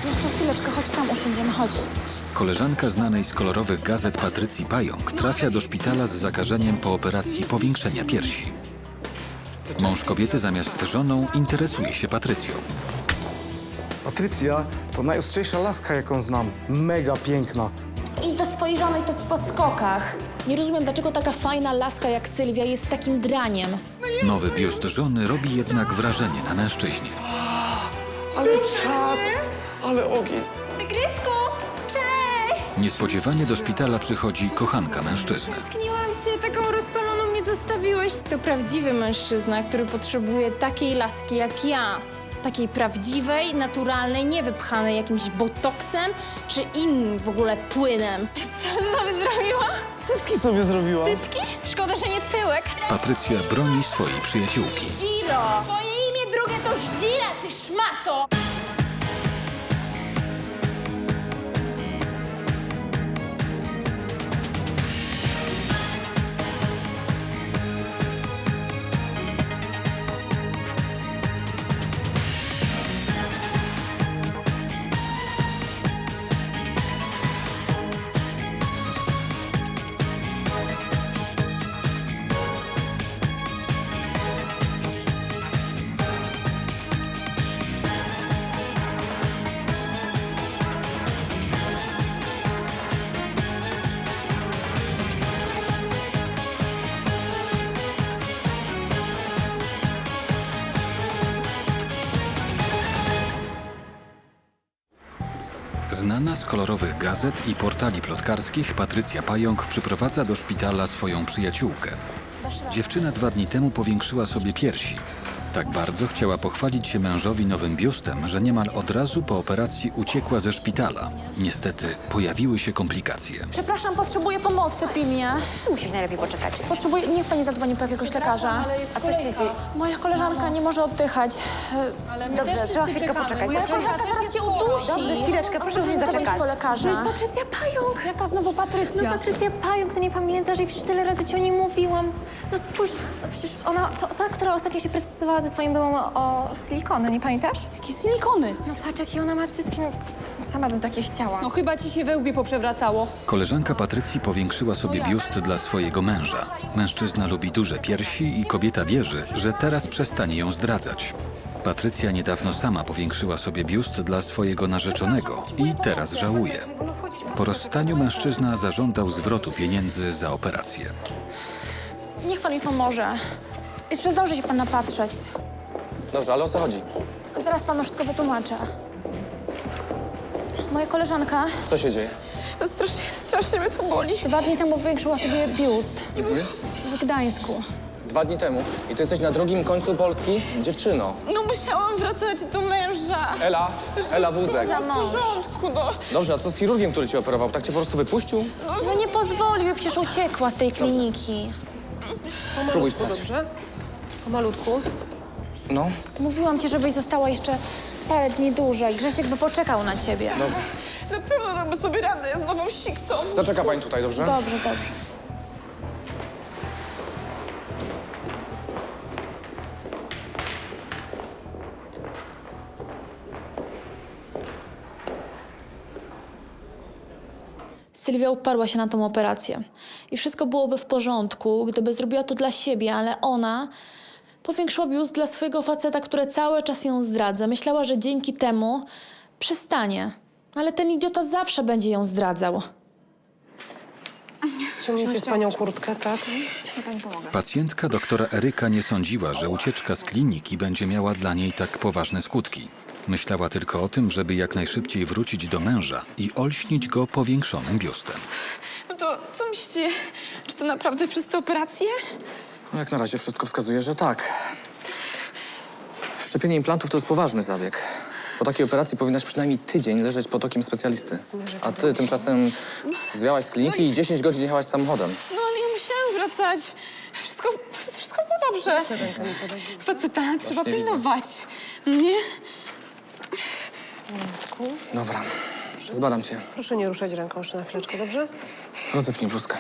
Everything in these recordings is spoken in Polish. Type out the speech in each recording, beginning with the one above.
Jeszcze chwileczkę, chodź tam usiądziemy, chodź. Koleżanka znanej z kolorowych gazet Patrycji Pająk trafia do szpitala z zakażeniem po operacji powiększenia piersi. Mąż kobiety zamiast żoną interesuje się Patrycją. Patrycja to najostrzejsza laska, jaką znam. Mega piękna. I do swojej żony to w podskokach. Nie rozumiem, dlaczego taka fajna laska jak Sylwia jest takim draniem. Nowy biust żony robi jednak wrażenie na mężczyźnie. Ale czad, ale ogień. Tygrysku, cześć! Niespodziewanie do szpitala przychodzi kochanka mężczyzny. Tęskniłam się, taką rozpaloną mnie zostawiłeś. To prawdziwy mężczyzna, który potrzebuje takiej laski jak ja. Takiej prawdziwej, naturalnej, niewypchanej jakimś botoksem czy innym w ogóle płynem. Co sobie zrobiła? Cycki sobie zrobiła. Cycki? Szkoda, że nie tyłek. Patrycja broni swojej przyjaciółki. Ziro! Twoje imię drugie to Zira, ty szmato! Znana z kolorowych gazet i portali plotkarskich Patrycja Pająk przyprowadza do szpitala swoją przyjaciółkę. Dziewczyna 2 dni temu powiększyła sobie piersi. Tak bardzo chciała pochwalić się mężowi nowym biustem, że niemal od razu po operacji uciekła ze szpitala. Niestety pojawiły się komplikacje. Przepraszam, potrzebuję pomocy pilnie. Musisz najlepiej poczekać. Potrzebuję, niech pani zadzwoni po jakiegoś lekarza. A co się dzieje? Moja koleżanka nie może oddychać. Ale my Dobrze, też trzeba wszyscy chwilkę czekamy. poczekać. Moja koleżanka zaraz się udusi. Dobrze, chwileczkę, proszę już Zadzwonić zaczekać. po lekarza. Patrycja Pająk! Jaka znowu Patrycja? Patrycja Pająk, ty nie pamiętasz i przecież tyle razy ci o niej mówiłam. No spójrz, no przecież ona, to ta, która ostatnio się precyzowała ze swoim byłym o silikony, nie pamiętasz? Jakie silikony? No patrz, jakie ona ma cycki, no sama bym takie chciała. No chyba ci się we łbie poprzewracało. Koleżanka Patrycji powiększyła sobie biust dla swojego męża. Mężczyzna lubi duże piersi i kobieta wierzy, że teraz przestanie ją zdradzać. Patrycja niedawno sama powiększyła sobie biust dla swojego narzeczonego i teraz żałuje. Po rozstaniu mężczyzna zażądał zwrotu pieniędzy za operację. Niech pan mi pomoże. Jeszcze zdąży się pan napatrzeć. Dobrze, ale o co chodzi? Zaraz panu wszystko wytłumaczę. Moja koleżanka Co się dzieje? no strasznie mnie to boli. 2 dni temu powiększyła sobie biust w Gdańsku. 2 dni temu. I ty jesteś na drugim końcu Polski? Dziewczyno. No musiałam wracać do męża. Ela wózek. W porządku, no. Dobrze, a co z chirurgiem, który cię operował? Tak cię po prostu wypuścił? No nie pozwolił, przecież uciekła z tej kliniki. Spróbuj wstać. Dobrze? Pomalutku. No, Mówiłam ci, żebyś została jeszcze parę dni dłużej. Grzesiek by poczekał na ciebie. Na pewno damy sobie radę z nową siksą. zaczeka pani tutaj, dobrze? Dobrze, dobrze. Sylwia uparła się na tą operację. I wszystko byłoby w porządku, gdyby zrobiła to dla siebie, ale ona powiększyła biust dla swojego faceta, który cały czas ją zdradza. Myślała, że dzięki temu przestanie. Ale ten idiota zawsze będzie ją zdradzał. Ściągnijcie z panią kurtkę, tak? Pacjentka doktora Eryka nie sądziła, że ucieczka z kliniki będzie miała dla niej tak poważne skutki. Myślała tylko o tym, żeby jak najszybciej wrócić do męża i olśnić go powiększonym biustem. No to co mi się dzieje? Czy to naprawdę przez tę operację? No, jak na razie wszystko wskazuje, że tak. Wszczepienie implantów to jest poważny zabieg. Po takiej operacji powinnaś przynajmniej tydzień leżeć pod okiem specjalisty. A ty tymczasem zwiałaś z kliniki i 10 godzin jechałaś samochodem. No ale ja musiałam wracać. Wszystko było dobrze. Faceta trzeba nie widzę. pilnować. Nie? Dobra, zbadam cię. Proszę nie ruszać ręką jeszcze na chwileczkę, dobrze? Rozepnij bluzkę.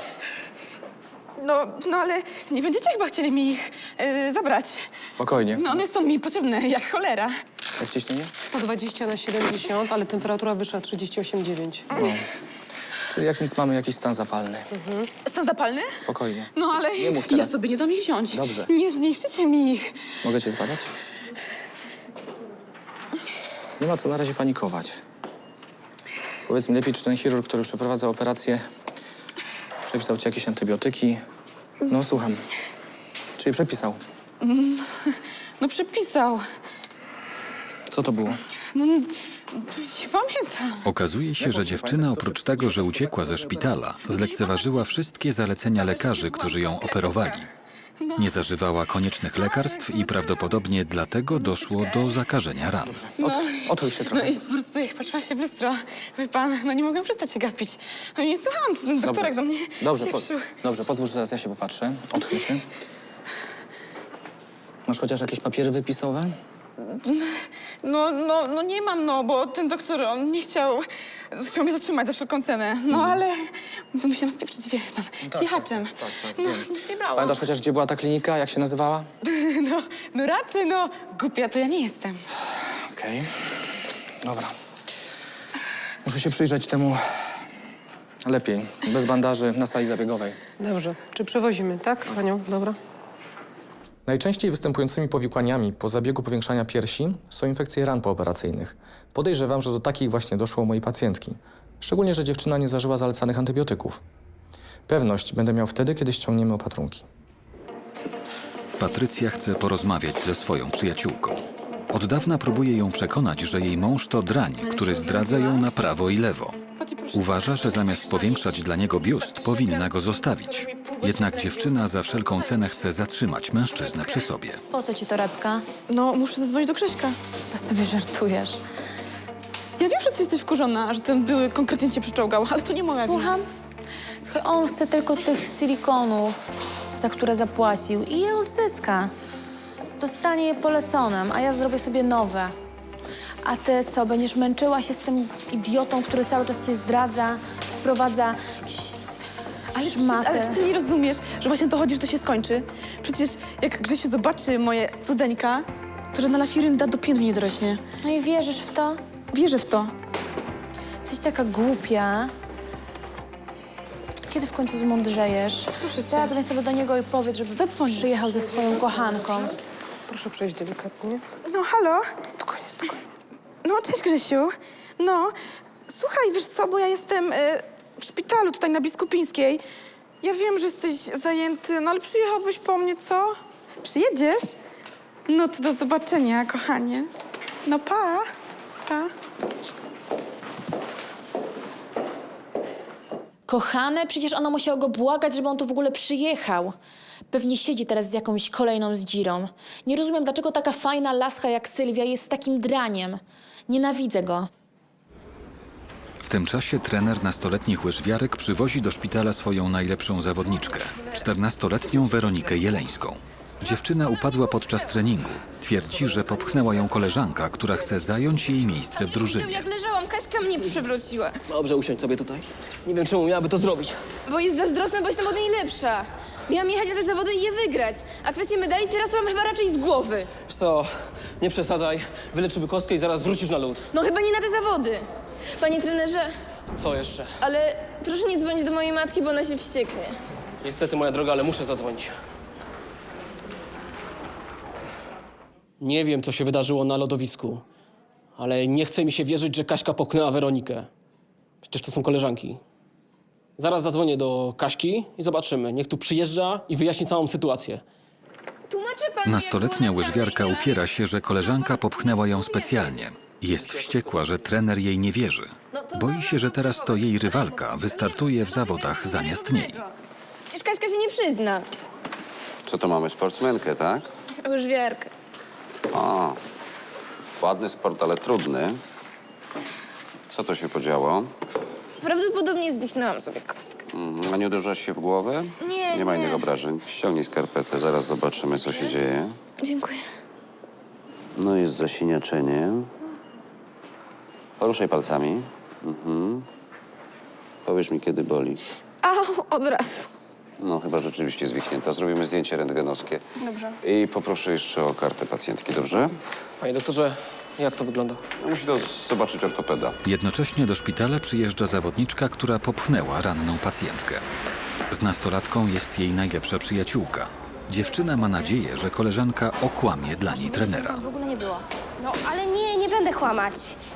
No ale nie będziecie chyba chcieli mi ich zabrać. Spokojnie. No one są mi potrzebne jak cholera. Jak ciśnienie? 120 na 70, ale temperatura wyższa 38,9. No. Czyli jak nic mamy jakiś stan zapalny. Stan zapalny? Spokojnie. No ale Nie mów ja teraz. sobie nie dam ich wziąć. Dobrze. Nie zmniejszycie mi ich. Mogę cię zbadać? Nie ma co na razie panikować. Powiedz mi lepiej, czy ten chirurg, który przeprowadza operację, przepisał ci jakieś antybiotyki? No, słucham. Czyli przepisał. No przepisał. Co to było? No nie pamiętam. Okazuje się, że dziewczyna oprócz tego, że uciekła ze szpitala, zlekceważyła wszystkie zalecenia lekarzy, którzy ją operowali. Nie zażywała koniecznych lekarstw i prawdopodobnie dlatego doszło do zakażenia ran. Otwórz się No trochę. i po prostu jak patrzyła się w lustro, wie pan, no nie mogłam przestać się gapić. No nie słuchałam, co ten doktorek do mnie Dobrze, pieprzył. dobrze, pozwól, że teraz ja się popatrzę. Odchyl się. Masz chociaż jakieś papiery wypisowe? No nie mam, no, bo ten doktor, on nie chciał mnie zatrzymać za wszelką cenę. No ale to musiałam spieprzyć, wie pan, cichaczem. Tak, No, wiem. nic nie brało. Pamiętasz chociaż, gdzie była ta klinika? Jak się nazywała? No raczej, no, głupia to ja nie jestem. Okej. Dobra. Muszę się przyjrzeć temu lepiej. Bez bandaży, na sali zabiegowej. Dobrze. Czy przewozimy, tak, panią? Dobra. Najczęściej występującymi powikłaniami po zabiegu powiększania piersi są infekcje ran pooperacyjnych. Podejrzewam, że do takich właśnie doszło u mojej pacjentki. Szczególnie, że dziewczyna nie zażyła zalecanych antybiotyków. Pewność będę miał wtedy, kiedy ściągniemy opatrunki. Patrycja chce porozmawiać ze swoją przyjaciółką. Od dawna próbuje ją przekonać, że jej mąż to drań, który zdradza ją na prawo i lewo. Uważa, że zamiast powiększać dla niego biust, powinna go zostawić. Jednak dziewczyna za wszelką cenę chce zatrzymać mężczyznę przy sobie. Po co ci torebka? No, muszę zadzwonić do Krzyśka. A sobie żartujesz. Ja wiem, że ty jesteś wkurzona, że ten były konkretnie cię przyczołgał, ale to nie moja wina. Słucham? Słuchaj, on chce tylko tych silikonów, za które zapłacił i je odzyska. Dostanie je poleconym, a ja zrobię sobie nowe. A ty co, będziesz męczyła się z tym idiotą, który cały czas cię zdradza, wprowadza jakieś szmaty. Ale czy ty nie rozumiesz, że właśnie o to chodzi, że to się skończy? Przecież jak Grzesiu zobaczy moje cudeńka, to żadna lafirynda do pienu nie dorośnie. No i wierzysz w to? Wierzę w to. Jesteś taka głupia. Kiedy w końcu zmądrzejesz? Proszę cię. Zadzwoń sobie do niego i powiedz, żeby Zadzwonię. przyjechał ze swoją kochanką. Proszę przejść delikatnie. No halo? Spokojnie, spokojnie. No cześć Grzesiu. No, słuchaj, wiesz co, bo ja jestem w szpitalu tutaj na Biskupińskiej. Ja wiem, że jesteś zajęty, no ale przyjechałbyś po mnie, co? Przyjedziesz? No to do zobaczenia, kochanie. No pa. Pa. Kochane, przecież ona musiała go błagać, żeby on tu w ogóle przyjechał. Pewnie siedzi teraz z jakąś kolejną zdzirą. Nie rozumiem, dlaczego taka fajna laska jak Sylwia jest takim draniem. Nienawidzę go. W tym czasie trener nastoletnich łyżwiarek przywozi do szpitala swoją najlepszą zawodniczkę, 14-letnią Weronikę Jeleńską. Dziewczyna upadła podczas treningu. Twierdzi, że popchnęła ją koleżanka, która chce zająć jej miejsce w drużynie. Jak leżałam, Kaśka mnie przewróciła. Dobrze, usiądź sobie tutaj. Nie wiem, czemu miałaby to zrobić. Bo jest zazdrosna, bo jestem od niej lepsza. Miałam jechać na te zawody i je wygrać. A kwestię medali teraz mam chyba raczej z głowy. Wiesz co, nie przesadzaj. Wyleczymy kostkę i zaraz wrócisz na lód. No chyba nie na te zawody. Panie trenerze, Co jeszcze? ale proszę nie dzwonić do mojej matki, bo ona się wścieknie. Niestety, moja droga, ale muszę zadzwonić. Nie wiem, co się wydarzyło na lodowisku, ale nie chce mi się wierzyć, że Kaśka popchnęła Weronikę. Przecież to są koleżanki. Zaraz zadzwonię do Kaśki i zobaczymy. Niech tu przyjeżdża i wyjaśni całą sytuację. Tłumaczę panu, Nastoletnia jak było łyżwiarka naprawdę. upiera się, że koleżanka popchnęła ją specjalnie. Jest wściekła, że trener jej nie wierzy. Boi się, że teraz to jej rywalka wystartuje w zawodach zamiast niej. Przecież Kaśka się nie przyzna. Co to mamy, sportsmenkę, tak? Łyżwiarkę. O, ładny sport, ale trudny. Co to się podziało? Prawdopodobnie zwichnęłam sobie kostkę. A nie uderzasz się w głowę? Nie, Nie ma nie. innych obrażeń. Ściągnij skarpetę, zaraz zobaczymy, co się dzieje. Dziękuję. No jest zasiniaczenie. Poruszaj palcami. Powiesz mi, kiedy boli. Au, od razu. No, chyba rzeczywiście zwichnięta. Zrobimy zdjęcie rentgenowskie. Dobrze. I poproszę jeszcze o kartę pacjentki, dobrze? Panie doktorze, Jak to wygląda? No, musi to zobaczyć ortopeda. Jednocześnie do szpitala przyjeżdża zawodniczka, która popchnęła ranną pacjentkę. Z nastolatką jest jej najlepsza przyjaciółka. Dziewczyna ma nadzieję, że koleżanka okłamie dla niej trenera. W ogóle nie było. No, ale nie będę kłamać.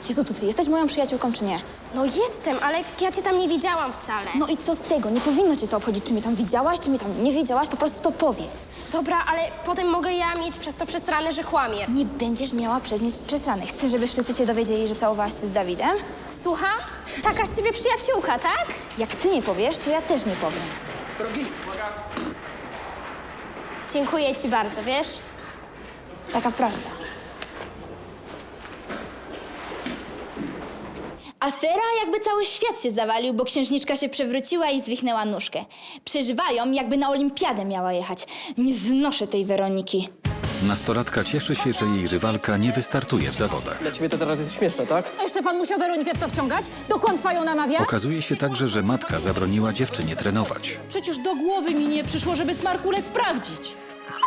Jezu, to ty jesteś moją przyjaciółką, czy nie? No jestem, ale ja cię tam nie widziałam wcale. No i co z tego? Nie powinno cię to obchodzić, czy mnie tam widziałaś, czy mnie tam nie widziałaś, po prostu to powiedz. Dobra, ale potem mogę ja mieć przez to przesrane, że kłamię. Nie będziesz miała przez nic przesrane. Chcesz, żeby wszyscy się dowiedzieli, że całowałaś się z Dawidem? Słucham? Taka z ciebie przyjaciółka, tak? Jak ty nie powiesz, to ja też nie powiem. Dziękuję ci bardzo, wiesz? Taka prawda. Afera, jakby cały świat się zawalił, bo księżniczka się przewróciła i zwichnęła nóżkę. Przeżywają, jakby na olimpiadę miała jechać. Nie znoszę tej Weroniki. Nastolatka cieszy się, że jej rywalka nie wystartuje w zawodach. Dla ciebie to teraz jest śmieszne, tak? A jeszcze pan musiał Weronikę w to wciągać? Do kłamstwa ją namawia? Okazuje się także, że matka zabroniła dziewczynie trenować. Przecież do głowy mi nie przyszło, żeby smarkule sprawdzić.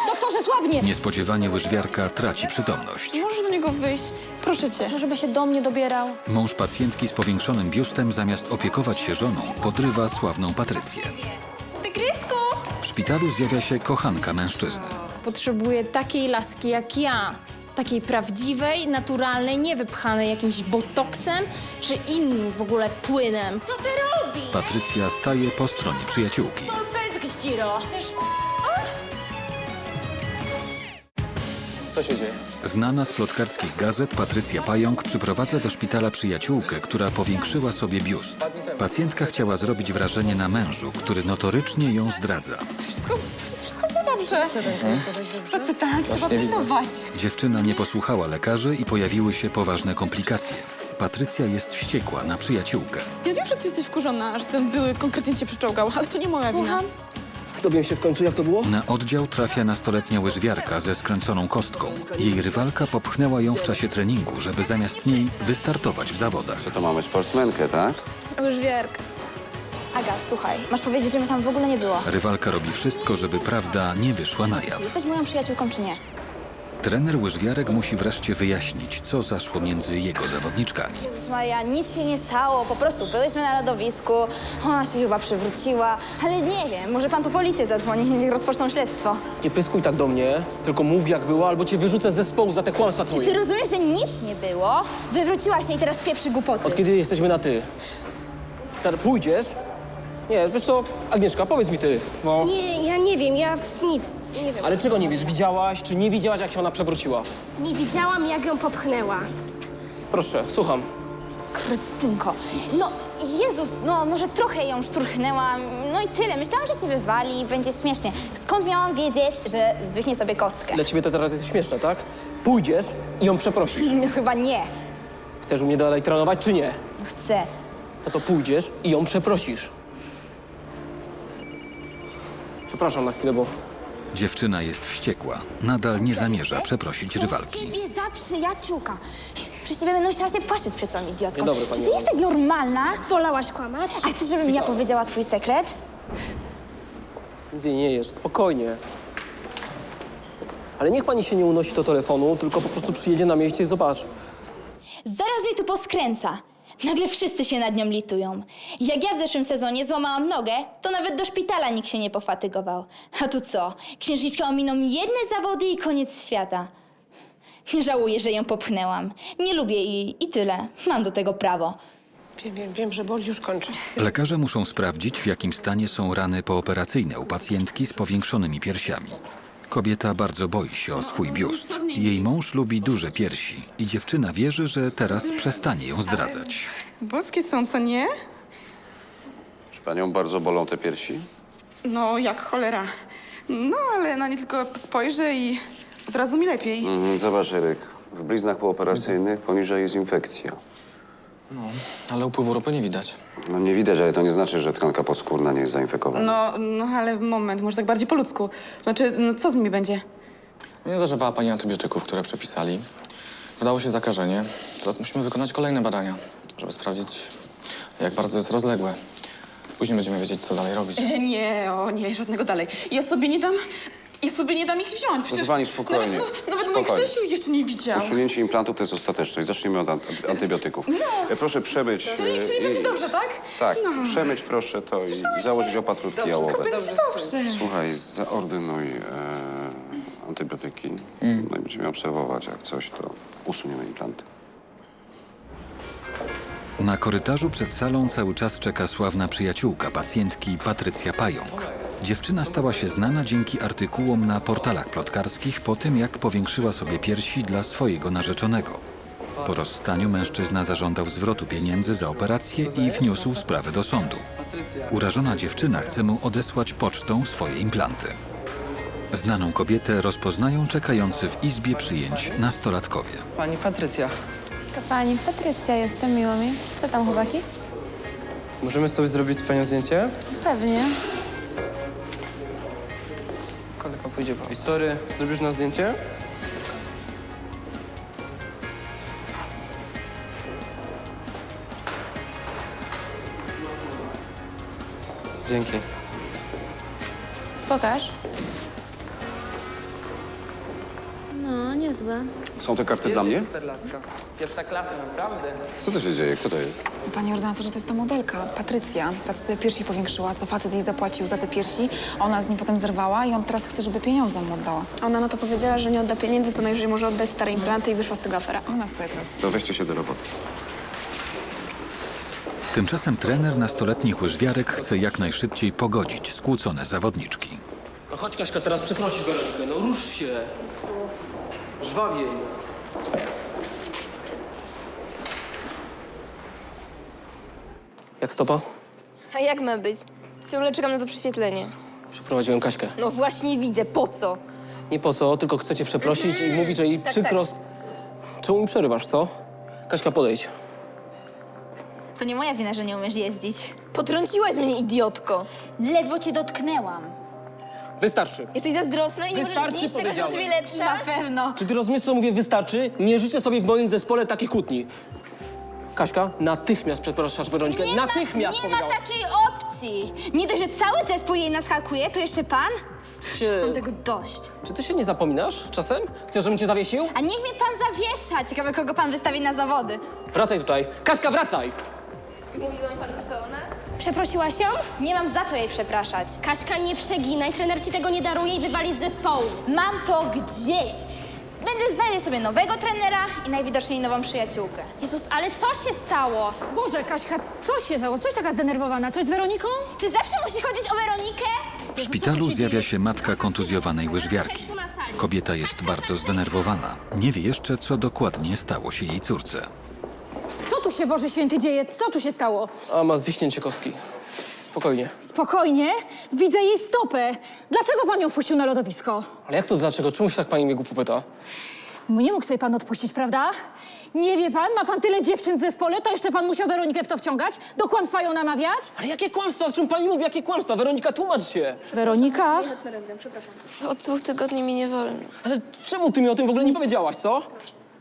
Doktorze, słabnie! Niespodziewanie łyżwiarka traci przytomność. Możesz do niego wyjść? Proszę cię. No, żeby się do mnie dobierał. Mąż pacjentki z powiększonym biustem, zamiast opiekować się żoną, podrywa sławną Patrycję. Tygrysku! W szpitalu zjawia się kochanka mężczyzny. Potrzebuję takiej laski jak ja. Takiej prawdziwej, naturalnej, niewypchanej jakimś botoksem czy innym w ogóle płynem. Co ty robisz? Patrycja staje po stronie przyjaciółki. Pędzk, Ździro. Chcesz... Co się dzieje? Znana z plotkarskich gazet Patrycja Pająk przyprowadza do szpitala przyjaciółkę, która powiększyła sobie biust. Pacjentka chciała zrobić wrażenie na mężu, który notorycznie ją zdradza. Wszystko było dobrze. Faceta trzeba nie widzę. pilnować. Dziewczyna nie posłuchała lekarzy i pojawiły się poważne komplikacje. Patrycja jest wściekła na przyjaciółkę. Ja wiem, że ty jesteś wkurzona, że ten były konkretnie cię przyczołgał, ale to nie moja wina. Dowiem się w końcu, jak to było? Na oddział trafia nastoletnia łyżwiarka ze skręconą kostką. Jej rywalka popchnęła ją w czasie treningu, żeby zamiast niej wystartować w zawodach. Że to mamy sportsmenkę, tak? Łyżwiarka. Aga, słuchaj, masz powiedzieć, że mnie tam w ogóle nie było. Rywalka robi wszystko, żeby prawda nie wyszła na jaw. Jesteś moją przyjaciółką, czy nie? Trener łyżwiarek musi wreszcie wyjaśnić, co zaszło między jego zawodniczkami. Jezus Maria, nic się nie stało, po prostu byłyśmy na lodowisku, ona się chyba przewróciła, ale nie wiem, może pan po policję zadzwoni i niech rozpoczną śledztwo. Nie pyskuj tak do mnie, tylko mów jak było, albo cię wyrzucę z zespołu za te kłamstwa Ty twoje. rozumiesz, że nic nie było? Wywróciłaś się i teraz pieprzy głupoty. Od kiedy jesteśmy na ty? Teraz pójdziesz? Nie, wiesz co, Agnieszka, powiedz mi ty, bo... Nie, ja nie wiem, ja nic nie wiem. Ale czego nie wiesz? Widziałaś, czy nie widziałaś, jak się ona przewróciła? Nie widziałam, jak ją popchnęła. Proszę, słucham. Kretynko. No, Jezus, no może trochę ją szturchnęłam, no i tyle. Myślałam, że się wywali i będzie śmiesznie. Skąd miałam wiedzieć, że zwichnie sobie kostkę? Dla ciebie to teraz jest śmieszne, tak? Pójdziesz i ją przeprosisz. No chyba nie. Chcesz u mnie dalej trenować, czy nie? Chcę. No to pójdziesz i ją przeprosisz. Przepraszam na chwilę, bo... Dziewczyna jest wściekła. Nadal nie zamierza przeprosić rywalki. Ciebie za przyjaciółka. Przez ciebie będę musiała się płaszczyć przed tą idiotką. Dzień dobry, Czy pani ty jesteś normalna? Wolałaś kłamać? A chcesz, żebym ja powiedziała twój sekret? Nic jej nie jesz, spokojnie. Ale niech pani się nie unosi do telefonu, tylko po prostu przyjedzie na mieście i zobacz. Zaraz mnie tu poskręca. Nagle wszyscy się nad nią litują. Jak ja w zeszłym sezonie złamałam nogę, to nawet do szpitala nikt się nie pofatygował. A tu co? Księżniczka ominą jedne zawody i koniec świata. Nie żałuję, że ją popchnęłam. Nie lubię jej i tyle. Mam do tego prawo. Wiem, że boli, już kończę. Lekarze muszą sprawdzić, w jakim stanie są rany pooperacyjne u pacjentki z powiększonymi piersiami. Kobieta bardzo boi się o swój biust. Jej mąż lubi duże piersi i dziewczyna wierzy, że teraz przestanie ją zdradzać. Boskie są, co nie? Czy panią bardzo bolą te piersi? No, jak cholera. No, ale na nie tylko spojrzę i od razu mi lepiej. Zobacz, Eryk. W bliznach pooperacyjnych poniżej jest infekcja. No, ale upływu ropy nie widać. No nie widać, ale to nie znaczy, że tkanka podskórna nie jest zainfekowana. No, ale moment, może tak bardziej po ludzku. Znaczy, no co z nimi będzie? Nie zażywała pani antybiotyków, które przepisali. Wydało się zakażenie. Teraz musimy wykonać kolejne badania, żeby sprawdzić, jak bardzo jest rozległe. Później będziemy wiedzieć, co dalej robić. Nie, żadnego dalej. Ja sobie nie dam Ja sobie nie dam ich wziąć. Proszę pani, spokojnie. Nawet mój Spokojnie. Grzesiu jeszcze nie widział. Usunięcie implantów to jest ostateczność. Zacznijmy od antybiotyków. Proszę przemyć... Czyli będzie dobrze, tak? Tak, przemyć proszę to i założyć opatrutki jałowe. Będzie dobrze. Słuchaj, zaordynuj antybiotyki. No i będziemy obserwować, jak coś, to usuniemy implanty. Na korytarzu przed salą cały czas czeka sławna przyjaciółka pacjentki Patrycja Pająk. Dziewczyna stała się znana dzięki artykułom na portalach plotkarskich po tym, jak powiększyła sobie piersi dla swojego narzeczonego. Po rozstaniu mężczyzna zażądał zwrotu pieniędzy za operację i wniósł sprawę do sądu. Urażona dziewczyna chce mu odesłać pocztą swoje implanty. Znaną kobietę rozpoznają czekający w izbie przyjęć nastolatkowie. Pani Patrycja. Pani Patrycja, jestem, miło mi. Co tam, chłopaki? Możemy sobie zrobić z panią zdjęcie? Pewnie. Kolega pójdzie po. I sorry, zrobisz nam zdjęcie? Dzięki. Pokaż. No, niezłe. Są te karty dla mnie? Superlaska. Pierwsza klasa, naprawdę. Co to się dzieje? Kto to jest? Panie ordynatorze, to jest ta modelka, Patrycja. Ta, co sobie piersi powiększyła, co facet jej zapłacił za te piersi. Ona z nim potem zerwała i on teraz chce, żeby pieniądze mu oddała. Ona na to powiedziała, że nie odda pieniędzy, co najwyżej może oddać stare implanty i wyszła z tego afera. Ona sobie teraz... To weźcie się do roboty. Tymczasem trener nastoletnich łyżwiarek chce jak najszybciej pogodzić skłócone zawodniczki. No chodź, Kaśka, teraz przeprosisz Weronikę. No rusz się. Żwawiej. Jak stopa? A jak ma być? Ciągle czekam na to prześwietlenie. Przeprowadziłem Kaśkę. No właśnie widzę, po co? Nie po co, tylko chcę cię przeprosić i mówić, że jej Tak, przykro... Czemu mi przerywasz, co? Kaśka, podejdź. To nie moja wina, że nie umiesz jeździć. Potrąciłaś mnie, idiotko. Ledwo cię dotknęłam. Wystarczy. Jesteś zazdrosna i nie możesz Wystarczy, znieść tego, że od powiedziałem. ciebie lepsza? Na pewno. Czy ty rozumiesz, co mówię? Wystarczy? Nie życzę sobie w moim zespole takich kłótni. Kaśka, natychmiast przepraszasz Weronikę. Natychmiast Nie ma powiedziałem. takiej opcji. Nie dość, że cały zespół jej nas hakuje, to jeszcze pan? Mam tego dość. Czy ty się nie zapominasz czasem? Chcesz, żebym cię zawiesił? A niech mnie pan zawiesza. Ciekawe, kogo pan wystawi na zawody. Wracaj tutaj. Kaśka, wracaj! Mówiłam panu, że to ona? Przeprosiłaś ją? Nie mam za co jej przepraszać. Kaśka, nie przeginaj, trener ci tego nie daruje i wywali z zespołu. Mam to gdzieś. Znajdę sobie nowego trenera i najwidoczniej nową przyjaciółkę. Jezus, ale co się stało? Boże, Kaśka, co się stało? Coś taka zdenerwowana? Coś z Weroniką? Czy zawsze musi chodzić o Weronikę? W szpitalu zjawia się matka kontuzjowanej łyżwiarki. Kobieta jest bardzo zdenerwowana. Nie wie jeszcze, co dokładnie stało się jej córce. Co tu się, Boże Święty, dzieje? Co tu się stało? A ma zwichnięcie kostki. Spokojnie. Spokojnie, widzę jej stopę. Dlaczego pan ją wpuścił na lodowisko? Ale jak to dlaczego? Czemu się tak pani mnie głupio pyta? Nie mógł sobie pan odpuścić, prawda? Nie wie pan, ma pan tyle dziewczyn w zespole, to jeszcze pan musiał Weronikę w to wciągać? Do kłamstwa ją namawiać? Ale jakie kłamstwa? O czym pani mówi? Jakie kłamstwa? Weronika, tłumacz się. Weronika? Od 2 tygodni mi nie wolno. Ale czemu ty mi o tym w ogóle nie powiedziałaś, co?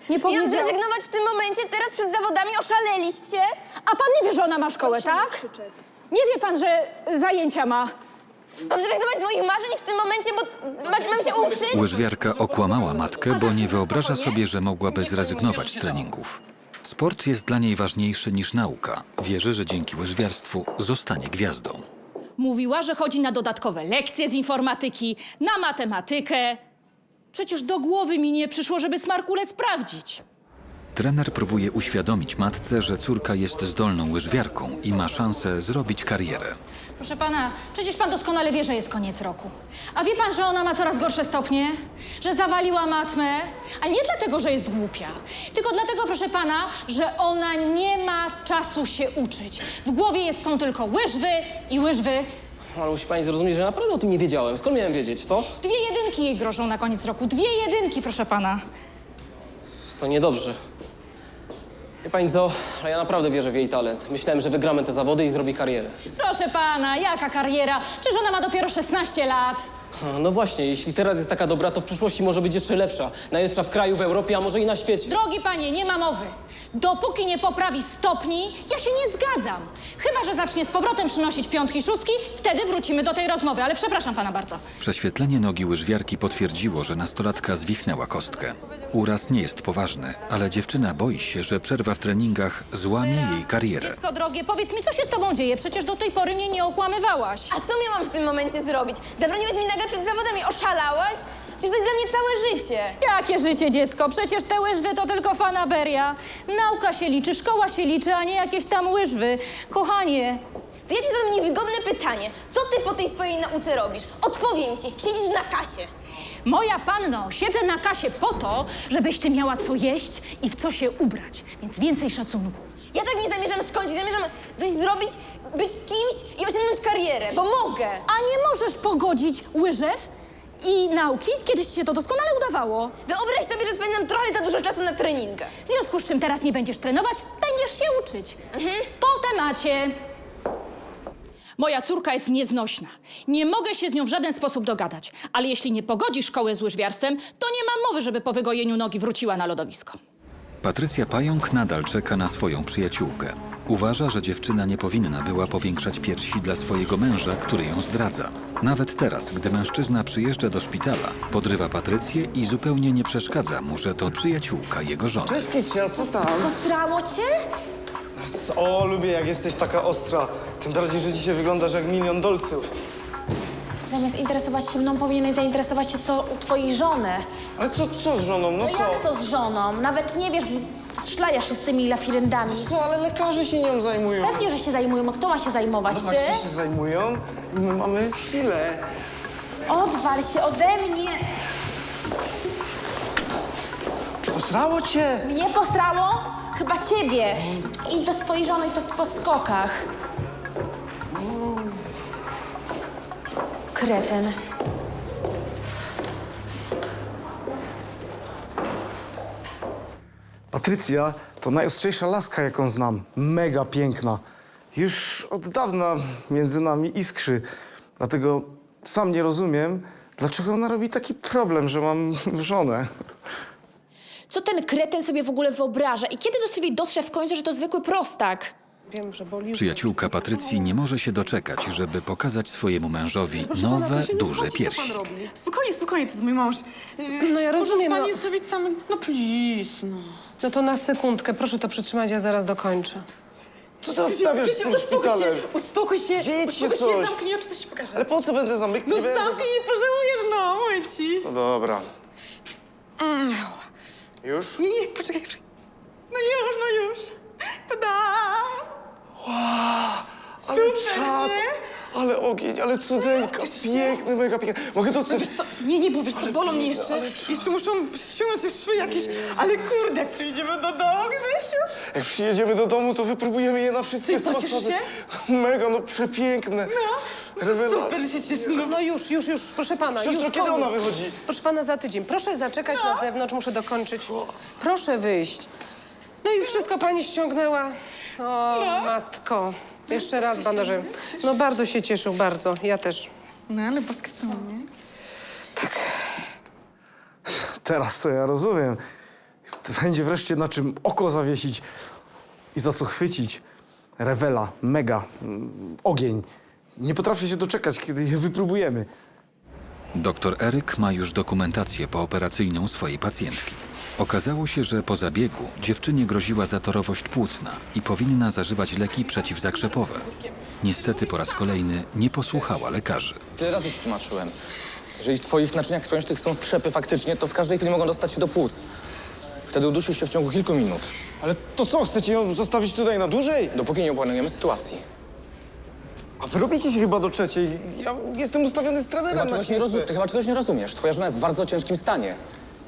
Nie Miałam powiedział... zrezygnować w tym momencie, teraz przed zawodami oszaleliście? A pan nie wie, że ona ma szkołę, tak? Nie wie pan, że zajęcia ma. Mam zrezygnować z moich marzeń w tym momencie, bo mam się uczyć? Łyżwiarka okłamała matkę, bo nie wyobraża sobie, że mogłaby zrezygnować z treningów. Sport jest dla niej ważniejszy niż nauka. Wierzy, że dzięki łyżwiarstwu zostanie gwiazdą. Mówiła, że chodzi na dodatkowe lekcje z informatyki, na matematykę. Przecież do głowy mi nie przyszło, żeby smarkule sprawdzić. Trener próbuje uświadomić matce, że córka jest zdolną łyżwiarką i ma szansę zrobić karierę. Proszę pana, przecież pan doskonale wie, że jest koniec roku. A wie pan, że ona ma coraz gorsze stopnie? Że zawaliła matmę? Ale nie dlatego, że jest głupia. Tylko dlatego, proszę pana, że ona nie ma czasu się uczyć. W głowie są tylko łyżwy i łyżwy. Ale musi pani zrozumieć, że naprawdę o tym nie wiedziałem. Skąd miałem wiedzieć, co? 2 jedynki jej grożą na koniec roku. 2 jedynki, proszę pana. To niedobrze. Wie pani co? Ale ja naprawdę wierzę w jej talent. Myślałem, że wygramy te zawody i zrobi karierę. Proszę pana, jaka kariera? Przecież ona ma dopiero 16 lat. No właśnie, jeśli teraz jest taka dobra, to w przyszłości może być jeszcze lepsza. Najlepsza w kraju, w Europie, a może i na świecie. Drogi panie, nie ma mowy. Dopóki nie poprawi stopni, ja się nie zgadzam. Chyba że zacznie z powrotem przynosić piątki, szóstki, wtedy wrócimy do tej rozmowy, ale przepraszam pana bardzo. Prześwietlenie nogi łyżwiarki potwierdziło, że nastolatka zwichnęła kostkę. Uraz nie jest poważny, ale dziewczyna boi się, że przerwa w treningach złamie jej karierę. Dziecko drogie, powiedz mi, co się z tobą dzieje? Przecież do tej pory mnie nie okłamywałaś. A co miałam w tym momencie zrobić? Zabroniłaś mi nagle przed zawodami, oszalałaś? Przecież to jest dla mnie całe życie. Jakie życie, dziecko? Przecież te łyżwy to tylko fanaberia. Nauka się liczy, szkoła się liczy, a nie jakieś tam łyżwy. Kochanie. To ja ci zadam niewygodne pytanie. Co ty po tej swojej nauce robisz? Odpowiem ci. Siedzisz na kasie. Moja panno, siedzę na kasie po to, żebyś ty miała co jeść i w co się ubrać. Więc więcej szacunku. Ja tak nie zamierzam skończyć. Zamierzam coś zrobić, być kimś i osiągnąć karierę, bo mogę. A nie możesz pogodzić łyżew i nauki? Kiedyś ci się to doskonale udawało. Wyobraź sobie, że spędzam trochę za dużo czasu na treningach. W związku z czym teraz nie będziesz trenować, będziesz się uczyć. Po temacie. Moja córka jest nieznośna. Nie mogę się z nią w żaden sposób dogadać. Ale jeśli nie pogodzi szkoły z łyżwiarstwem, to nie mam mowy, żeby po wygojeniu nogi wróciła na lodowisko. Patrycja Pająk nadal czeka na swoją przyjaciółkę. Uważa, że dziewczyna nie powinna była powiększać piersi dla swojego męża, który ją zdradza. Nawet teraz, gdy mężczyzna przyjeżdża do szpitala, podrywa Patrycję i zupełnie nie przeszkadza mu, że to przyjaciółka jego żony. Cześć Kicia, co tam? Posrało cię? O, lubię jak jesteś taka ostra. Tym bardziej, że dzisiaj wyglądasz jak milion dolców. Zamiast interesować się mną, powinieneś zainteresować się co u twojej żony. Ale co z żoną, no co? Jak co z żoną? Nawet nie wiesz, szlajasz się z tymi lafirendami. Co, ale lekarze się nią zajmują. Pewnie, że się zajmują, a kto ma się zajmować? No Ty? właśnie się zajmują i my mamy chwilę. Odwal się ode mnie! Posrało cię? Mnie posrało? Chyba ciebie. Idź do swojej żony i to w podskokach. Kreten. Patrycja to najostrzejsza laska, jaką znam. Mega piękna. Już od dawna między nami iskrzy. Dlatego sam nie rozumiem, dlaczego ona robi taki problem, że mam żonę. Co ten kreten sobie w ogóle wyobraża? I kiedy do Sylwii dotrze w końcu, że to zwykły prostak? Wiem, że boli. Przyjaciółka Patrycji nie może się doczekać, żeby pokazać swojemu mężowi nowe, duże piersi. Spokojnie, to jest mój mąż. No ja rozumiem, Może no. pani zostawić samych? No please, no. No to na sekundkę, proszę to przytrzymać, ja zaraz dokończę. Co ty odstawiasz z tym szpitalem? Uspokój się. Dzieje ci się Uspokój coś. Zamknij oczy, coś ci pokażę. Ale po co będę zamykać? No zamknij, nie pożałujesz, no, mówię ci. No dobra. Już? Nie, poczekaj. No już. Tada! Ale Super, czad, nie? ale ogień, ale cudeńka, piękny, mega piękny. Mogę dotknąć? Wiesz co? Nie, bo wiesz co, bolą mnie jeszcze. Jeszcze muszą ściągnąć te szwy jakieś. Ale kurde, jak przyjdziemy do domu, Grzesiu. Jak przyjedziemy do domu, to wypróbujemy je na wszystkie Czyli co, sposoby. cieszysz się? Mega, no przepiękne. Rewelacja. Super, że się cieszę. No już, proszę pana, Siostro, już kiedy koniec. ona wychodzi? Proszę pana, za tydzień. Proszę zaczekać na zewnątrz, muszę dokończyć. Proszę wyjść. No i wszystko pani ściągnęła. O, matko. Jeszcze raz, bandaże. No bardzo się cieszył, bardzo. Ja też. No, ale boskie są, nie? Teraz to ja rozumiem. Będzie wreszcie na czym oko zawiesić i za co chwycić. Rewela, mega, ogień. Nie potrafię się doczekać, kiedy je wypróbujemy. Doktor Eryk ma już dokumentację pooperacyjną swojej pacjentki. Okazało się, że po zabiegu dziewczynie groziła zatorowość płucna i powinna zażywać leki przeciwzakrzepowe. Niestety po raz kolejny nie posłuchała lekarzy. Tyle razy ci tłumaczyłem. Jeżeli w twoich naczyniach krwionośnych są skrzepy faktycznie, to w każdej chwili mogą dostać się do płuc. Wtedy udusisz się w ciągu kilku minut. Ale to co, chcecie ją zostawić tutaj na dłużej? Dopóki nie opanujemy sytuacji. A wy robicie się chyba do trzeciej. Ja jestem ustawiony z trenerem na świece. Ty chyba czegoś nie rozumiesz. Twoja żona jest w bardzo ciężkim stanie.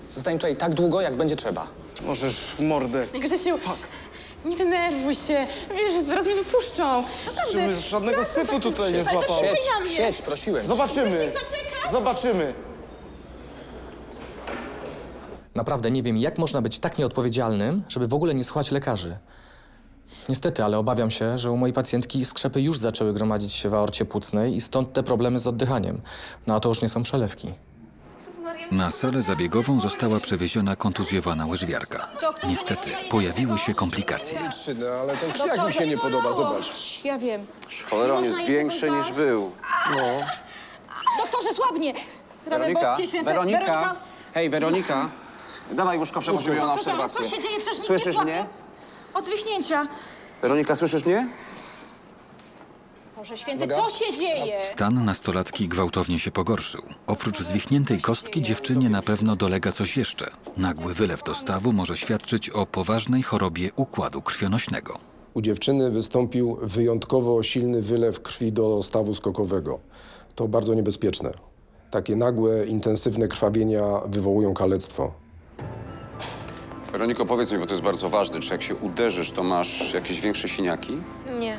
Zostań tutaj tak długo, jak będzie trzeba. Możesz w mordę. Grzesiu, nie denerwuj się. Wiesz, że zaraz mnie wypuszczą. Naprawdę. Żadnego syfu tutaj nie złapał. Siedź, prosiłem. Zobaczymy. Zobaczymy. Naprawdę nie wiem, jak można być tak nieodpowiedzialnym, żeby w ogóle nie słuchać lekarzy. Niestety, ale obawiam się, że u mojej pacjentki skrzepy już zaczęły gromadzić się w aorcie płucnej i stąd te problemy z oddychaniem. No a to już nie są przelewki. Na salę zabiegową została przewieziona kontuzjowana łyżwiarka. Niestety, pojawiły się komplikacje. Ale ten kijak mi się nie podoba, zobacz. Ja wiem. Cholera, on jest większy niż był. Doktorze, słabnie! Rany Weronika, boskie, święte. Weronika. Hej, Weronika. Dawaj łóżko, przepuśćmy ją na Doktorze, ale obserwację. co się dzieje? Przecież nikt Słyszysz nie słabnie. mnie? Od zwichnięcia. Weronika, słyszysz mnie? Boże święty, co się dzieje? Stan nastolatki gwałtownie się pogorszył. Oprócz zwichniętej kostki dziewczynie na pewno dolega coś jeszcze. Nagły wylew dostawu może świadczyć o poważnej chorobie układu krwionośnego. U dziewczyny wystąpił wyjątkowo silny wylew krwi do stawu skokowego. To bardzo niebezpieczne. Takie nagłe, intensywne krwawienia wywołują kalectwo. Weroniko, powiedz mi, bo to jest bardzo ważne, czy jak się uderzysz, to masz jakieś większe siniaki? Nie,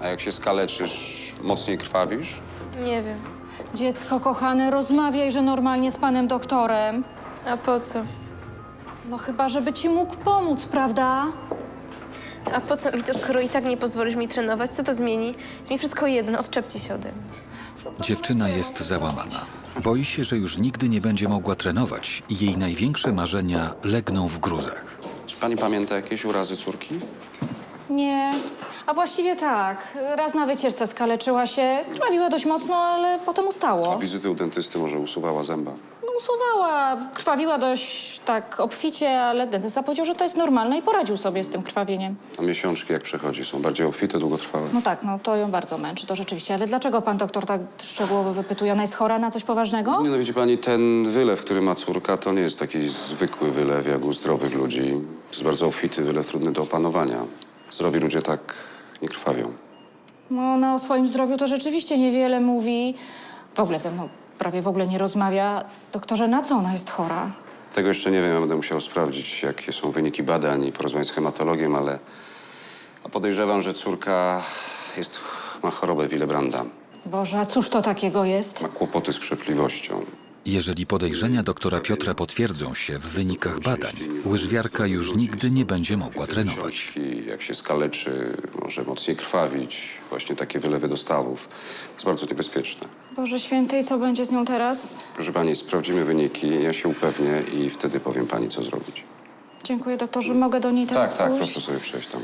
A jak się skaleczysz, mocniej krwawisz? nie wiem. Dziecko kochane, rozmawiaj, że normalnie z panem doktorem. A po co? No chyba, żeby ci mógł pomóc, prawda? A po co mi to, skoro i tak nie pozwolisz mi trenować? Co to zmieni? Jest mi wszystko jedno, odczepcie się ode mnie. Dziewczyna jest załamana. Boi się, że już nigdy nie będzie mogła trenować i jej największe marzenia legną w gruzach. Czy pani pamięta jakieś urazy córki? Nie. A właściwie tak. Raz na wycieczce skaleczyła się, krwawiła dość mocno, ale potem A ustało. wizyty u dentysty może usuwała zęba? No, usuwała, krwawiła dość tak obficie, ale dentysta powiedział, że to jest normalne i poradził sobie z tym krwawieniem. A miesiączki jak przechodzi? Są bardziej obfite, długotrwałe? No tak, no to ją bardzo męczy, to rzeczywiście. Ale dlaczego pan doktor tak szczegółowo wypytuje? Ona jest chora na coś poważnego? Nie, no widzi pani, ten wylew, który ma córka, to nie jest taki zwykły wylew jak u zdrowych ludzi. To jest bardzo obfity wylew, trudny do opanowania. Zdrowi ludzie tak nie krwawią. No, ona o swoim zdrowiu to rzeczywiście niewiele mówi. W ogóle ze mną prawie w ogóle nie rozmawia. Doktorze, na co ona jest chora? Tego jeszcze nie wiem, ja będę musiał sprawdzić, jakie są wyniki badań i porozmawiać z hematologiem, ale podejrzewam, że córka ma chorobę Willebranda. Boże, a cóż to takiego jest? Ma kłopoty z krzepliwością. Jeżeli podejrzenia doktora Piotra potwierdzą się w wynikach badań, łyżwiarka już nigdy nie będzie mogła trenować. Jak się skaleczy, może mocniej krwawić. Właśnie takie wylewy dostawów. To jest bardzo niebezpieczne. Boże święty, i co będzie z nią teraz? Proszę pani, sprawdzimy wyniki, ja się upewnię i wtedy powiem pani, co zrobić. Dziękuję, doktorze. Mogę do niej teraz Tak, pójść? proszę sobie przejść tam.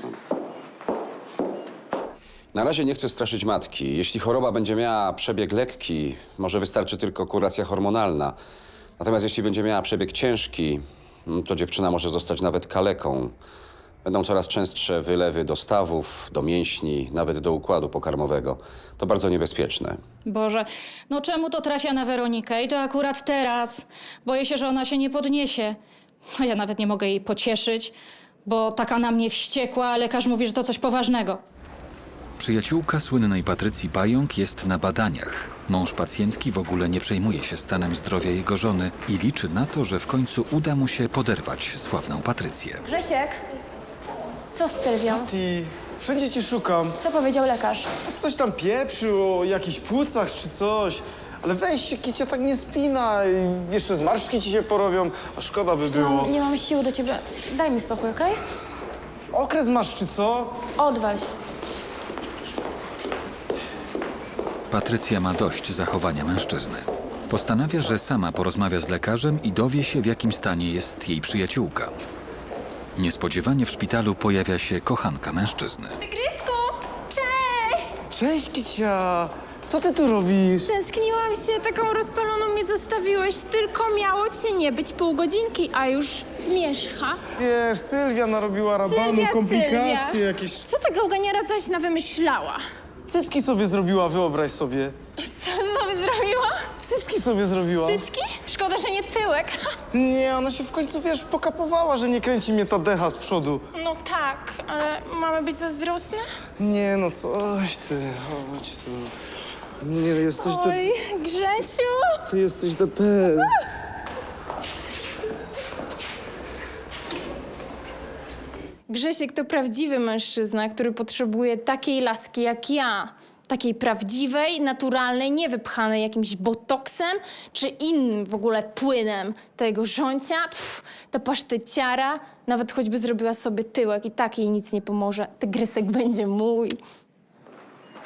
Na razie nie chcę straszyć matki. Jeśli choroba będzie miała przebieg lekki, może wystarczy tylko kuracja hormonalna. Natomiast jeśli będzie miała przebieg ciężki, to dziewczyna może zostać nawet kaleką. Będą coraz częstsze wylewy do stawów, do mięśni, nawet do układu pokarmowego. To bardzo niebezpieczne. Boże, no czemu to trafia na Weronikę? I to akurat teraz. Boję się, że ona się nie podniesie. A ja nawet nie mogę jej pocieszyć, bo taka na mnie wściekła, a lekarz mówi, że to coś poważnego. Przyjaciółka słynnej Patrycji Pająk jest na badaniach. Mąż pacjentki w ogóle nie przejmuje się stanem zdrowia jego żony i liczy na to, że w końcu uda mu się poderwać sławną Patrycję. Grzesiek, co z Sylwią? Ty, wszędzie cię szukam. Co powiedział lekarz? Coś tam pieprzył o jakichś płucach czy coś. Ale weź się, Kicia, tak nie spinaj. Jeszcze zmarszczki ci się porobią, a szkoda by było. Nie mam sił do ciebie. Daj mi spokój, okej? Okres masz czy co? Odwal się. Patrycja ma dość zachowania mężczyzny. Postanawia, że sama porozmawia z lekarzem i dowie się, w jakim stanie jest jej przyjaciółka. Niespodziewanie w szpitalu pojawia się kochanka mężczyzny. Grysku, cześć! Cześć, Kicia. Co ty tu robisz? Tęskniłam się, taką rozpaloną mnie zostawiłeś. Tylko miało cię nie być pół godzinki, a już zmierzcha. Wiesz, Sylwia narobiła rabanu, Sylwia, komplikacje Sylwia. jakieś. Co ta gałganiara zaś nawymyślała? Cycki sobie zrobiła, wyobraź sobie. Co sobie zrobiła? Cycki sobie zrobiła. Cycki? Szkoda, że nie tyłek. Nie, ona się w końcu, wiesz, pokapowała, że nie kręci mnie ta decha z przodu. No tak, ale mamy być zazdrosne? Nie, no coś ty, chodź tu. Nie, jesteś Oj, Grzesiu! Ty jesteś the best. Grzesiek to prawdziwy mężczyzna, który potrzebuje takiej laski jak ja. Takiej prawdziwej, naturalnej, nie wypchanej jakimś botoksem czy innym w ogóle płynem. Tego żoncia, ta paszteciara, nawet choćby zrobiła sobie tyłek i tak jej nic nie pomoże. Tygrysek będzie mój.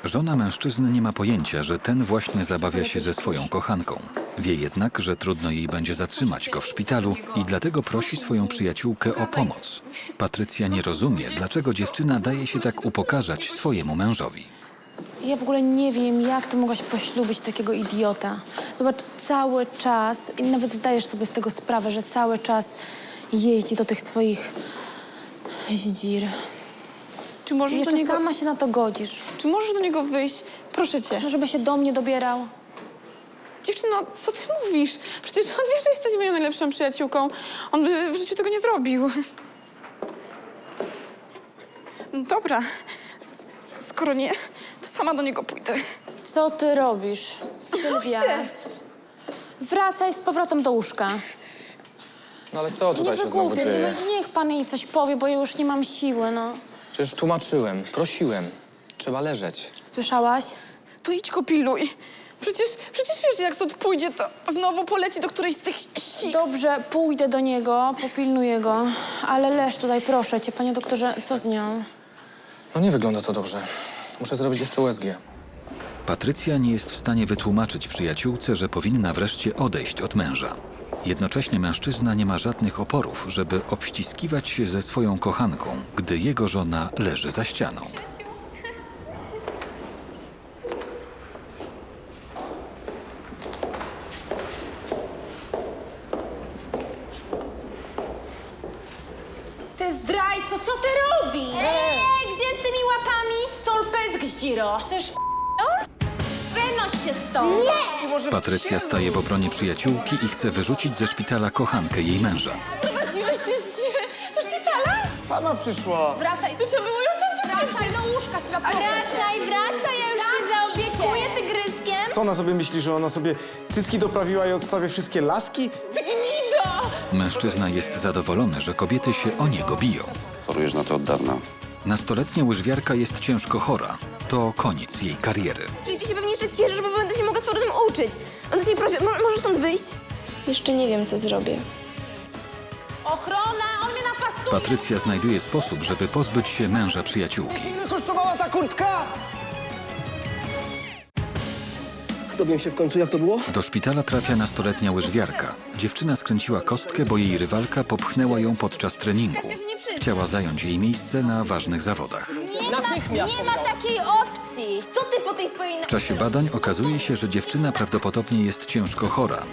Żona mężczyzny nie ma pojęcia, że ten właśnie zabawia się ze swoją kochanką. Wie jednak, że trudno jej będzie zatrzymać go w szpitalu i dlatego prosi swoją przyjaciółkę o pomoc. Patrycja nie rozumie, dlaczego dziewczyna daje się tak upokarzać swojemu mężowi. Ja w ogóle nie wiem, jak ty mogłaś poślubić takiego idiota. Zobacz, cały czas, i nawet zdajesz sobie z tego sprawę, że cały czas jeździ do tych swoich zdzir. Czy możesz Jeszcze do niego... sama się na to godzisz. Czy możesz do niego wyjść? Proszę cię. No, żeby się do mnie dobierał. Dziewczyno, co ty mówisz? Przecież on wie, że jesteś moją najlepszą przyjaciółką. On by w życiu tego nie zrobił. Dobra. Skoro nie, to sama do niego pójdę. Co ty robisz, Sylwia? Wracaj z powrotem do łóżka. No ale co tutaj Nie się znowu wygłupiaj się, dzieje? no niech pan jej coś powie, bo ja już nie mam siły, no. Przecież tłumaczyłem, prosiłem. Trzeba leżeć. Słyszałaś? To idź go pilnuj. Przecież wiesz, jak stąd pójdzie, to znowu poleci do którejś z tych siks. Dobrze, pójdę do niego, popilnuję go, ale leż tutaj, proszę cię, panie doktorze, co z nią? No nie wygląda to dobrze. Muszę zrobić jeszcze USG. Patrycja nie jest w stanie wytłumaczyć przyjaciółce, że powinna wreszcie odejść od męża. Jednocześnie mężczyzna nie ma żadnych oporów, żeby obściskiwać się ze swoją kochanką, gdy jego żona leży za ścianą. Ty zdrajco, co ty robisz? Gdzie z tymi łapami? Stolpec gździro. Chcesz Wynoś się stąd! Nie! Patrycja staje w obronie przyjaciółki i chce wyrzucić ze szpitala kochankę jej męża. Prowadziłeś ty do szpitala? Sama przyszła. Wracaj. Trzeba było ją stąd Wracaj do łóżka, Sylwia, proszę cię. Wracaj, ja już się zaopiekuję tygryskiem. Co ona sobie myśli, że ona sobie cycki doprawiła i odstawia wszystkie laski? Gnida! Mężczyzna jest zadowolony, że kobiety się o niego biją. Chorujesz na to od dawna. Nastoletnia łyżwiarka jest ciężko chora. To koniec jej kariery. Czyli ty się pewnie jeszcze cieszysz, bo będę się mogła z powrotem uczyć. On do ciebie prosi, możesz stąd wyjść? Jeszcze nie wiem, co zrobię. Ochrona, on mnie napastuje! Patrycja znajduje sposób, żeby pozbyć się męża przyjaciółki. Ile kosztowała ta kurtka? Dowiem się w końcu, jak to było? Do szpitala trafia nastoletnia łyżwiarka. Dziewczyna skręciła kostkę, bo jej rywalka popchnęła ją podczas treningu. Chciała zająć jej miejsce na ważnych zawodach. Nie ma takiej opcji. Co ty po tej swojej... W czasie badań okazuje się, że dziewczyna prawdopodobnie jest ciężko chora.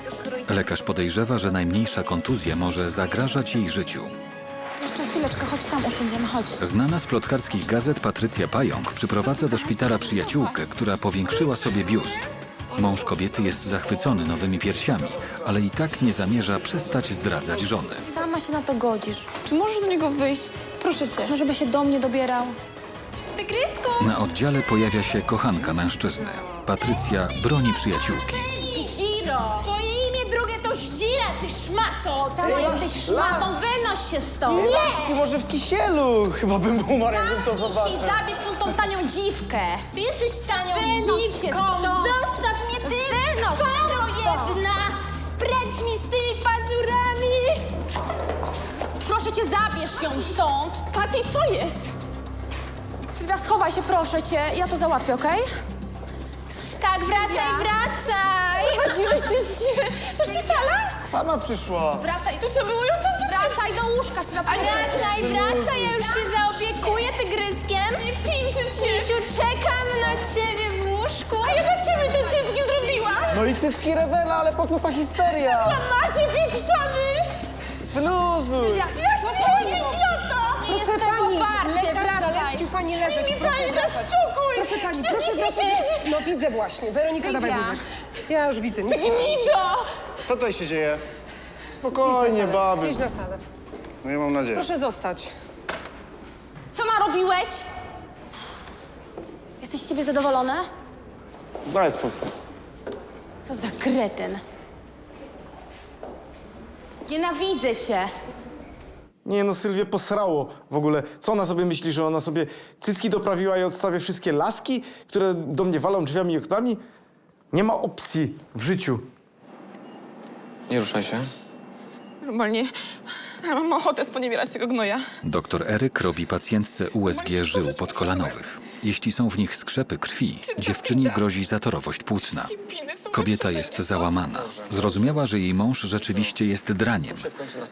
Lekarz podejrzewa, że najmniejsza kontuzja może zagrażać jej życiu. Jeszcze chwileczkę, chodź tam, usiądziemy, chodź. Znana z plotkarskich gazet Patrycja Pająk przyprowadza do szpitala przyjaciółkę, która powiększyła sobie biust. Mąż kobiety jest zachwycony nowymi piersiami, ale i tak nie zamierza przestać zdradzać żony. Sama się na to godzisz. Czy możesz do niego wyjść? Proszę cię. No, żeby się do mnie dobierał. Tygrysku! Na oddziale pojawia się kochanka mężczyzny. Patrycja broni przyjaciółki. Gdziro! Twoje imię drugie to Zdzira, ty szmato! Sama jesteś szmatą, wynoś się stąd! Laski może w kisielu. Chyba bym umarł, jakbym to Zamknij zobaczył. się, zabierz tą tanią dziwkę! Ty jesteś tanią Wynoś się dziwką! stąd! Zostaw mnie, ty! Koro jedna! Precz mi z tymi pazurami! Proszę cię, zabierz ją stąd! Patty, co jest? Sylwia, schowaj się, proszę cię, ja to załatwię, okej? Tak, wracaj! Prowadziłeś ty do szpitala? Sama przyszła. Wracaj, To trzeba było ją stąd wracaj do łóżka, Sylwia, Wracaj, ja już się zaopiekuję tygryskiem. Nie pinczy się! Misiu, czekam na ciebie w łóżku. A ja dla ciebie te cycki zrobiła! No i cycki rewela, ale po co ta histeria? Masie pieprzony! Wluzuj. Jak śmieszny idiota! nie jest tego warte, wracaj! Pani leżeć. Nie pani na spokój! Proszę pani, Przecież proszę nic mi wracać. się nie... No widzę właśnie. Weronika, dawaj wózek. Ja już widzę. Nic. Gnida! Co tutaj się dzieje? Spokojnie, baby. Idź na salę. No ja mam nadzieję. Proszę zostać. Co narobiłeś? Jesteś z siebie zadowolony? Daj spokój. Co za kretyn. Nienawidzę cię. Nie no, Sylwię posrało w ogóle. Co ona sobie myśli, że ona sobie cycki doprawiła i odstawia wszystkie laski, które do mnie walą drzwiami i oknami? Nie ma opcji w życiu. Nie ruszaj się. Normalnie ja mam ochotę sponiewierać tego gnoja. Doktor Eryk robi pacjentce USG żył podkolanowych. Jeśli są w nich skrzepy krwi, dziewczynie grozi zatorowość płucna. Kobieta jest załamana. Zrozumiała, że jej mąż rzeczywiście jest draniem.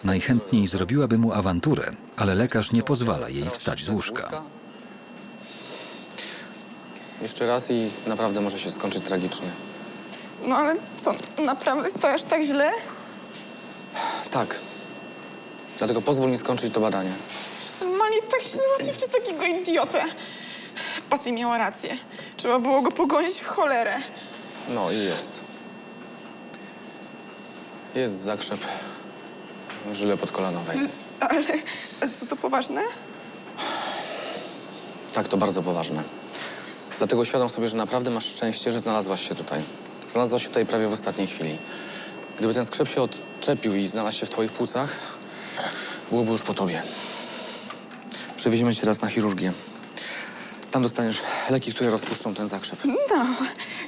Najchętniej zrobiłaby mu awanturę, ale lekarz nie pozwala jej wstać z łóżka. Jeszcze raz i naprawdę może się skończyć tragicznie. No ale co, naprawdę jest to aż tak źle? Tak. Dlatego pozwól mi skończyć to badanie. Normalnie tak się załatwił przez takiego idiotę. Patty miała rację. Trzeba było go pogonić w cholerę. No i jest. Jest zakrzep w żyle podkolanowej. Ale co, to poważne? Tak, to bardzo poważne. Dlatego świadom sobie, że naprawdę masz szczęście, że znalazłaś się tutaj. Znalazłaś się tutaj prawie w ostatniej chwili. Gdyby ten skrzep się odczepił i znalazł się w twoich płucach, byłoby już po tobie. Przewieziemy cię teraz na chirurgię. Tam dostaniesz leki, które rozpuszczą ten zakrzep. No,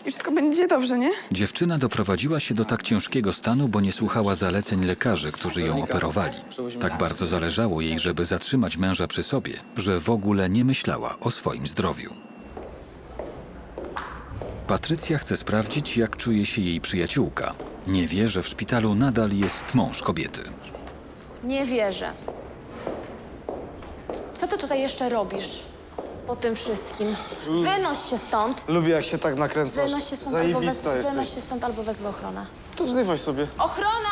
i wszystko będzie dobrze, nie? Dziewczyna doprowadziła się do tak ciężkiego stanu, bo nie słuchała zaleceń lekarzy, którzy ją operowali. Tak bardzo zależało jej, żeby zatrzymać męża przy sobie, że w ogóle nie myślała o swoim zdrowiu. Patrycja chce sprawdzić, jak czuje się jej przyjaciółka. Nie wie, że w szpitalu nadal jest mąż kobiety. Nie wierzę. Co ty tutaj jeszcze robisz po tym wszystkim? Wynoś się stąd. Lubię, jak się tak nakręcasz. Wynoś się stąd, albo Zajebista się stąd albo wezwę ochronę. To wzywaj sobie. Ochrona!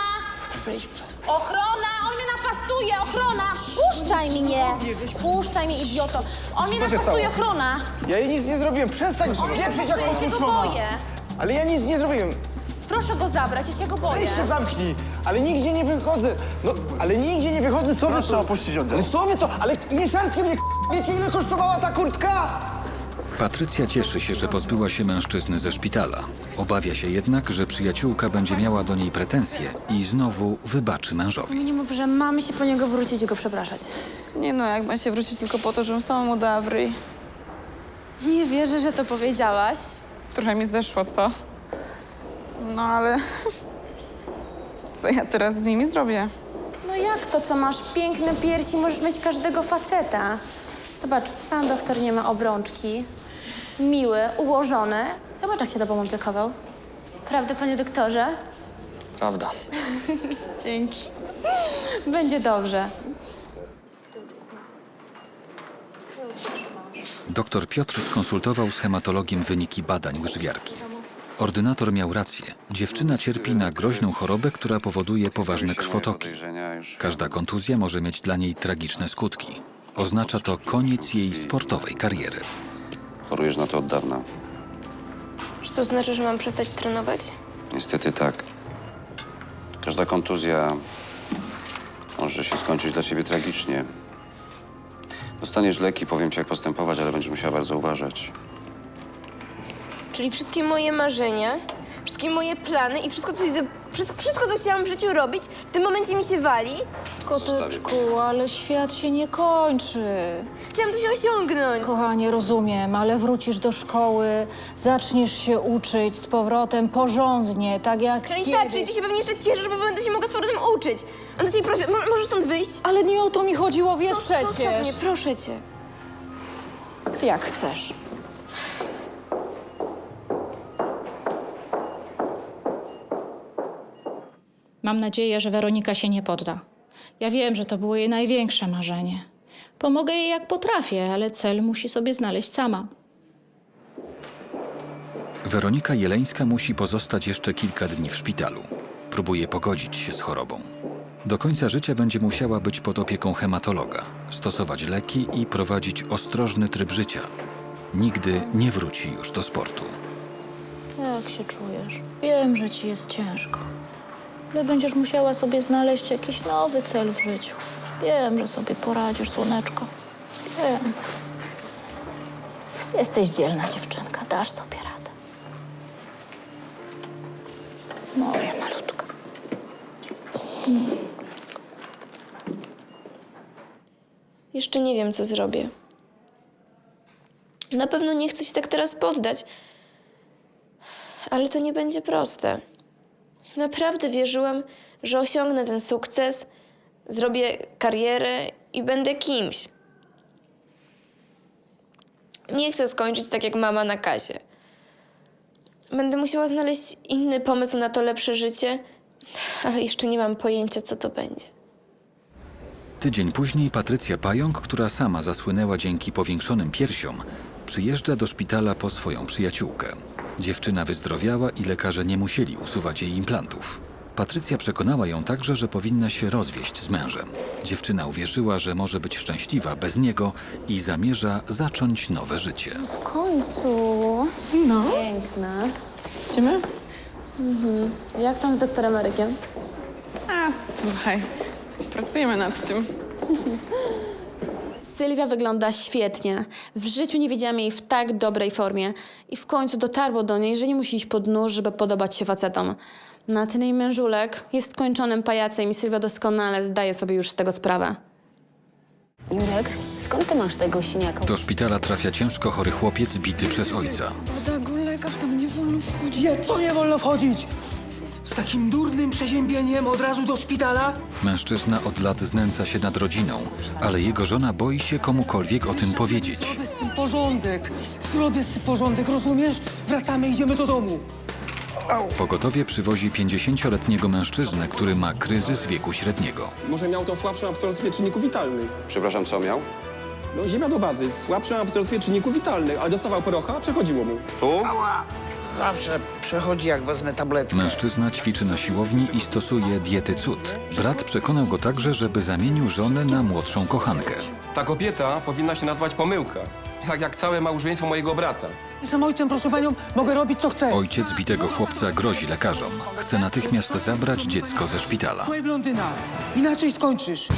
Weź przestań. Ochrona! On mnie napastuje! Ochrona! Puszczaj mnie! Puszczaj mnie, idioto! On mnie napastuje, ochrona! Ja jej nic nie zrobiłem. Przestań pieprzyć jak Ja się go opuszczona. boję! Ale ja nic nie zrobiłem. Proszę go zabrać, ja się go boję. Weź się zamknij. Ale nigdzie nie wychodzę. No, ale nigdzie nie wychodzę. Co wy to? Opuścić oddział. Ale co wy to? Ale nie szarpcie mnie, Wiecie, ile kosztowała ta kurtka? Patrycja cieszy się, że pozbyła się mężczyzny ze szpitala. Obawia się jednak, że przyjaciółka będzie miała do niej pretensje i znowu wybaczy mężowi. Nie mów, że mamy się po niego wrócić i go przepraszać. Nie no, jak ma się wrócić tylko po to, żebym sama mu dała w ryj. Nie wierzę, że to powiedziałaś. Trochę mi zeszło, co? No ale... Co ja teraz z nimi zrobię? No jak to, co masz piękne piersi, możesz mieć każdego faceta. Zobacz, pan doktor nie ma obrączki. Miły, ułożony. Zobacz, jak się tobą opiekował. Prawda, panie doktorze? Prawda. Dzięki. Będzie dobrze. Doktor Piotr skonsultował z hematologiem wyniki badań łyżwiarki. Ordynator miał rację. Dziewczyna cierpi na groźną chorobę, która powoduje poważne krwotoki. Każda kontuzja może mieć dla niej tragiczne skutki. Oznacza to koniec jej sportowej kariery. Chorujesz na to od dawna. Czy to znaczy, że mam przestać trenować? Niestety tak. Każda kontuzja może się skończyć dla ciebie tragicznie. Dostaniesz leki, powiem ci, jak postępować, ale będziesz musiała bardzo uważać. Czyli wszystkie moje marzenia, wszystkie moje plany i wszystko, co chciałam w życiu robić, w tym momencie mi się wali? Koteczku, ale świat się nie kończy. Chciałam coś osiągnąć. Kochanie, rozumiem, ale wrócisz do szkoły, zaczniesz się uczyć z powrotem porządnie, tak jak Czyli kiedyś. tak, czyli ty się pewnie jeszcze cieszysz, bo będę się mogła z powrotem uczyć. On do ciebie prosi, możesz stąd wyjść? Ale nie o to mi chodziło, wiesz Zostaw przecież. mnie, proszę cię. Jak chcesz. Mam nadzieję, że Weronika się nie podda. Ja wiem, że to było jej największe marzenie. Pomogę jej jak potrafię, ale cel musi sobie znaleźć sama. Weronika Jeleńska musi pozostać jeszcze kilka dni w szpitalu. Próbuje pogodzić się z chorobą. Do końca życia będzie musiała być pod opieką hematologa, stosować leki i prowadzić ostrożny tryb życia. Nigdy nie wróci już do sportu. Jak się czujesz? Wiem, że ci jest ciężko. Ale będziesz musiała sobie znaleźć jakiś nowy cel w życiu. Wiem, że sobie poradzisz, słoneczko. Wiem. Jesteś dzielna dziewczynka, dasz sobie radę. Moja malutka. Jeszcze nie wiem, co zrobię. Na pewno nie chcę się tak teraz poddać. Ale to nie będzie proste. Naprawdę wierzyłam, że osiągnę ten sukces, zrobię karierę i będę kimś. Nie chcę skończyć tak jak mama na kasie. Będę musiała znaleźć inny pomysł na to lepsze życie, ale jeszcze nie mam pojęcia, co to będzie. Tydzień później Patrycja Pająk, która sama zasłynęła dzięki powiększonym piersiom, przyjeżdża do szpitala po swoją przyjaciółkę. Dziewczyna wyzdrowiała i lekarze nie musieli usuwać jej implantów. Patrycja przekonała ją także, że powinna się rozwieść z mężem. Dziewczyna uwierzyła, że może być szczęśliwa bez niego i zamierza zacząć nowe życie. W końcu. No. Piękna. Idziemy? Jak tam z doktorem Erykiem? A, słuchaj, pracujemy nad tym. Sylwia wygląda świetnie. W życiu nie widziałam jej w tak dobrej formie. I w końcu dotarło do niej, że nie musi iść pod nóż, żeby podobać się facetom. Na ten jej mężulek jest skończonym pajacem i Sylwia doskonale zdaje sobie już z tego sprawę. Jurek, skąd ty masz tego siniaka? Do szpitala trafia ciężko chory chłopiec bity przez ojca. Dago, lekarz, tam nie wolno wchodzić. Jak co nie wolno wchodzić? Z takim durnym przeziębieniem od razu do szpitala? Mężczyzna od lat znęca się nad rodziną, ale jego żona boi się komukolwiek o tym powiedzieć. Zrobię z tym porządek. Zrobię z tym porządek, rozumiesz? Wracamy, idziemy do domu. Pogotowie przywozi 50-letniego mężczyznę, który ma kryzys wieku średniego. Może miał to słabszą absorpcję czynników witalnych. Przepraszam, co miał? No, ziemia do bazy, słabszą absorpcję czynników witalnych, ale dostawał porocha, a przechodziło mu. Tu? Zawsze przechodzi, jak wezmę tabletkę. Mężczyzna ćwiczy na siłowni i stosuje diety cud. Brat przekonał go także, żeby zamienił żonę na młodszą kochankę. Ta kobieta powinna się nazywać Pomyłka. Tak jak całe małżeństwo mojego brata. Jestem ojcem, proszę panią, mogę robić, co chcę. Ojciec bitego chłopca grozi lekarzom. Chce natychmiast zabrać dziecko ze szpitala. Słuchaj, blondyna, inaczej skończysz.